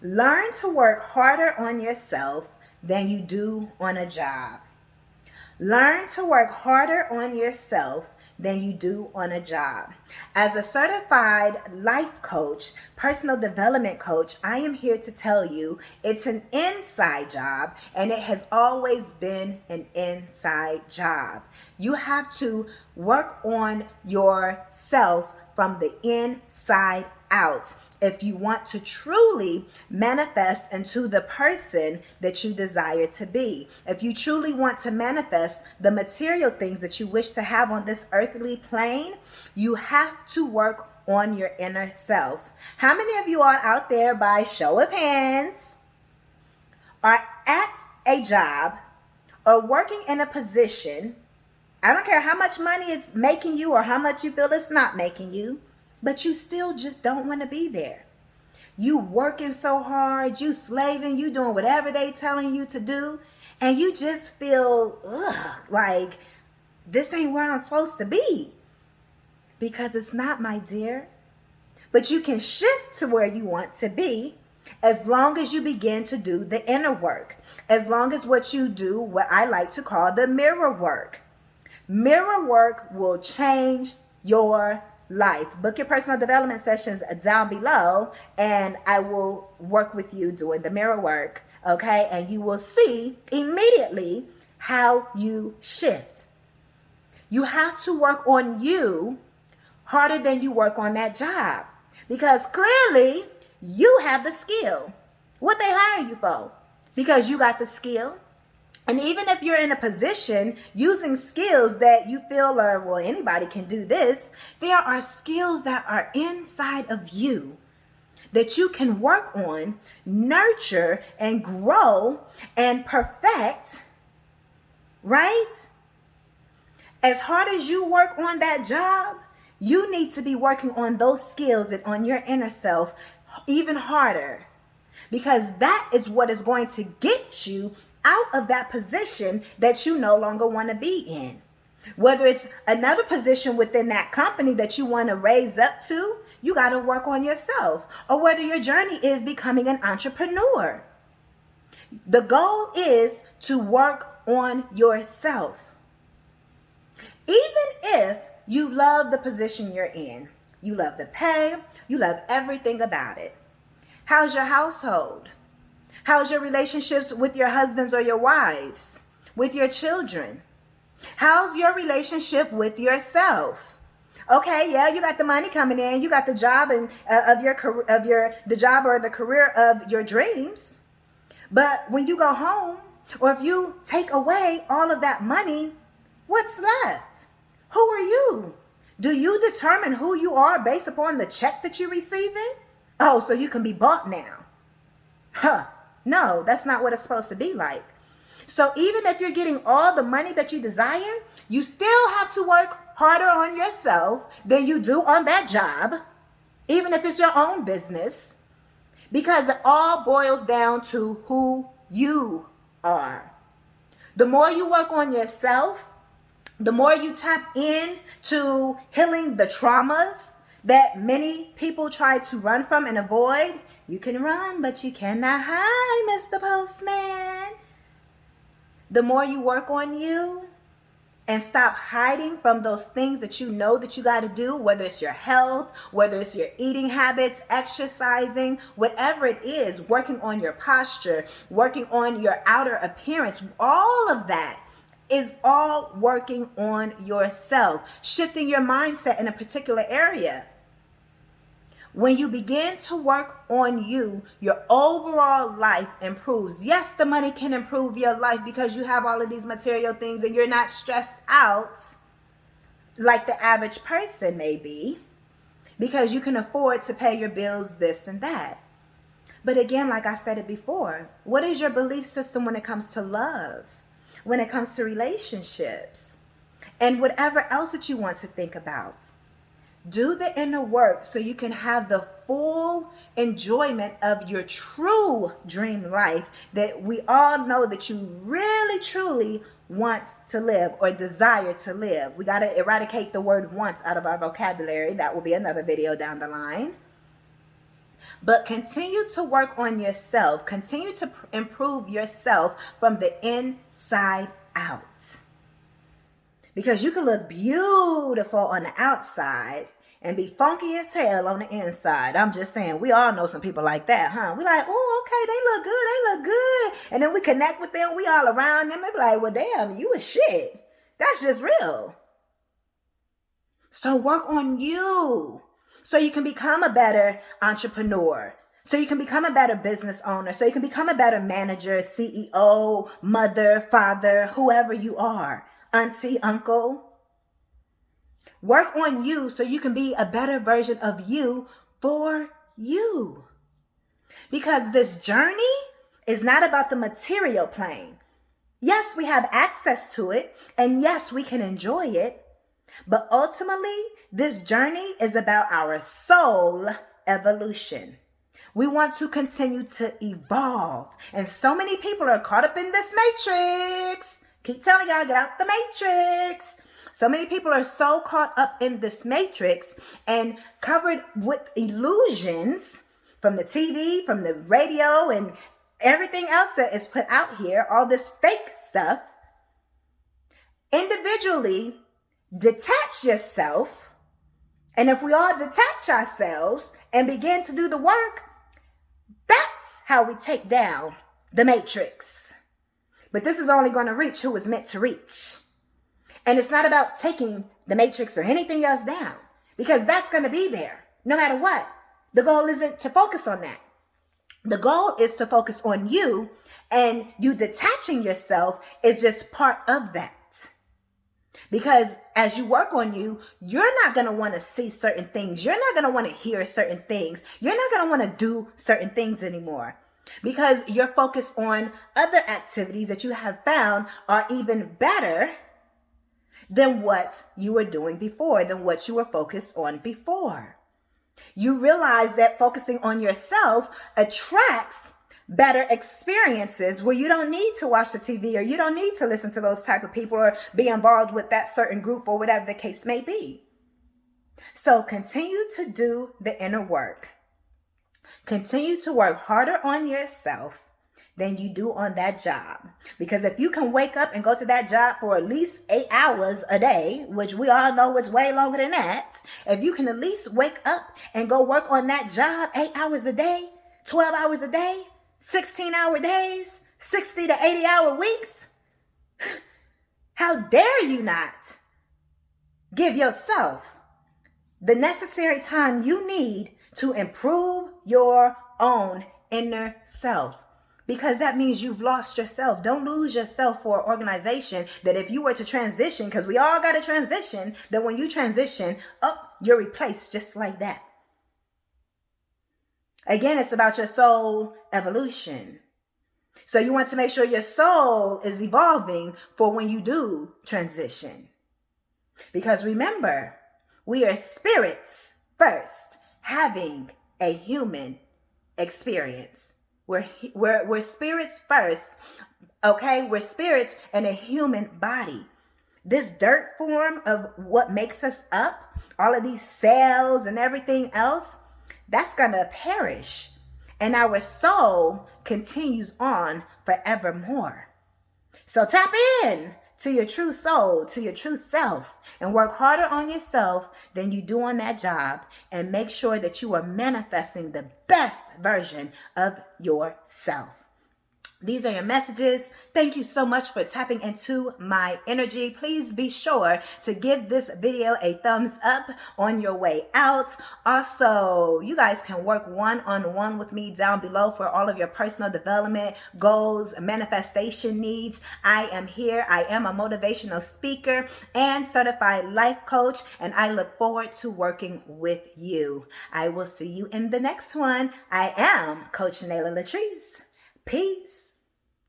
Learn to work harder on yourself than you do on a job. Learn to work harder on yourself than you do on a job. As a certified life coach, personal development coach, I am here to tell you it's an inside job, and it has always been an inside job. You have to work on yourself from the inside out if you want to truly manifest into the person that you desire to be. If you truly want to manifest the material things that you wish to have on this earthly plane, you have to work on your inner self. How many of you are out there, by show of hands, are at a job or working in a position? I don't care how much money it's making you or how much you feel it's not making you, but you still just don't want to be there. You working so hard, you slaving, you doing whatever they telling you to do, and you just feel like this ain't where I'm supposed to be. Because it's not, my dear. But you can shift to where you want to be as long as you begin to do the inner work. As long as what you do, what I like to call the mirror work. Mirror work will change your life. Book your personal development sessions down below, and I will work with you doing the mirror work, okay? And you will see immediately how you shift. You have to work on you harder than you work on that job, because clearly you have the skill. What they hire you for? Because you got the skill. And even if you're in a position using skills that you feel are, well, anybody can do this, there are skills that are inside of you that you can work on, nurture, and grow and perfect, right? As hard as you work on that job, you need to be working on those skills and on your inner self even harder, because that is what is going to get you out of that position that you no longer want to be in. Whether it's another position within that company that you want to raise up to, you got to work on yourself. Or whether your journey is becoming an entrepreneur. The goal is to work on yourself. Even if you love the position you're in, you love the pay, you love everything about it. How's your household? How's your relationships with your husbands or your wives? With your children? How's your relationship with yourself? Okay, yeah, you got the money coming in, you got the job and the job or the career of your dreams. But when you go home, or if you take away all of that money, what's left? Who are you? Do you determine who you are based upon the check that you're receiving? Oh, so you can be bought now. Huh. No, that's not what it's supposed to be like. So even if you're getting all the money that you desire, you still have to work harder on yourself than you do on that job, even if it's your own business, because it all boils down to who you are. The more you work on yourself, the more you tap in to healing the traumas that many people try to run from and avoid. You can run, but you cannot hide, Mr. Postman. The more you work on you and stop hiding from those things that you know that you got to do, whether it's your health, whether it's your eating habits, exercising, whatever it is, working on your posture, working on your outer appearance, all of that is all working on yourself, shifting your mindset in a particular area. When you begin to work on you, your overall life improves. Yes, the money can improve your life because you have all of these material things and you're not stressed out like the average person may be, because you can afford to pay your bills, this and that. But again, like I said it before, what is your belief system when it comes to love, when it comes to relationships, and whatever else that you want to think about? Do the inner work so you can have the full enjoyment of your true dream life that we all know that you really, truly want to live or desire to live. We got to eradicate the word want out of our vocabulary. That will be another video down the line. But continue to work on yourself. Continue to improve yourself from the inside out. Because you can look beautiful on the outside and be funky as hell on the inside. I'm just saying, we all know some people like that, huh? We like, oh, okay, they look good. And then we connect with them, we all around them, and be like, well, damn, you a shit. That's just real. So work on you so you can become a better entrepreneur, so you can become a better business owner, so you can become a better manager, CEO, mother, father, whoever you are, auntie, uncle. Work on you so you can be a better version of you for you. Because this journey is not about the material plane. Yes, we have access to it, and yes, we can enjoy it. But ultimately, this journey is about our soul evolution. We want to continue to evolve. And so many people are caught up in this matrix. Keep telling y'all, get out the matrix. So many people are so caught up in this matrix and covered with illusions from the TV, from the radio, and everything else that is put out here, all this fake stuff. Individually, detach yourself. And if we all detach ourselves and begin to do the work, that's how we take down the matrix. But this is only going to reach who is meant to reach. And it's not about taking the matrix or anything else down, because that's going to be there no matter what. The goal isn't to focus on that. The goal is to focus on you, and you detaching yourself is just part of that. Because as you work on you, you're not going to want to see certain things. You're not going to want to hear certain things. You're not going to want to do certain things anymore, because you're focused on other activities that you have found are even better than what you were doing before, than what you were focused on before. You realize that focusing on yourself attracts better experiences where you don't need to watch the TV, or you don't need to listen to those type of people, or be involved with that certain group, or whatever the case may be. So continue to do the inner work. Continue to work harder on yourself than you do on that job. Because if you can wake up and go to that job for at least 8 hours a day, which we all know is way longer than that, if you can at least wake up and go work on that job 8 hours a day, 12 hours a day, 16-hour days, 60 to 80-hour weeks, how dare you not give yourself the necessary time you need to improve your own inner self? Because that means you've lost yourself. Don't lose yourself for an organization that if you were to transition, because we all got to transition, that when you transition, you're replaced just like that. Again, it's about your soul evolution. So you want to make sure your soul is evolving for when you do transition. Because remember, we are spirits first, having a human experience. We're spirits first, okay? We're spirits in a human body. This dirt form of what makes us up, all of these cells and everything else, that's going to perish. And our soul continues on forevermore. So tap in to your true soul, to your true self, and work harder on yourself than you do on that job, and make sure that you are manifesting the best version of yourself. These are your messages. Thank you so much for tapping into my energy. Please be sure to give this video a thumbs up on your way out. Also, you guys can work one-on-one with me down below for all of your personal development goals, manifestation needs. I am here. I am a motivational speaker and certified life coach, and I look forward to working with you. I will see you in the next one. I am Coach LATRICE. Peace.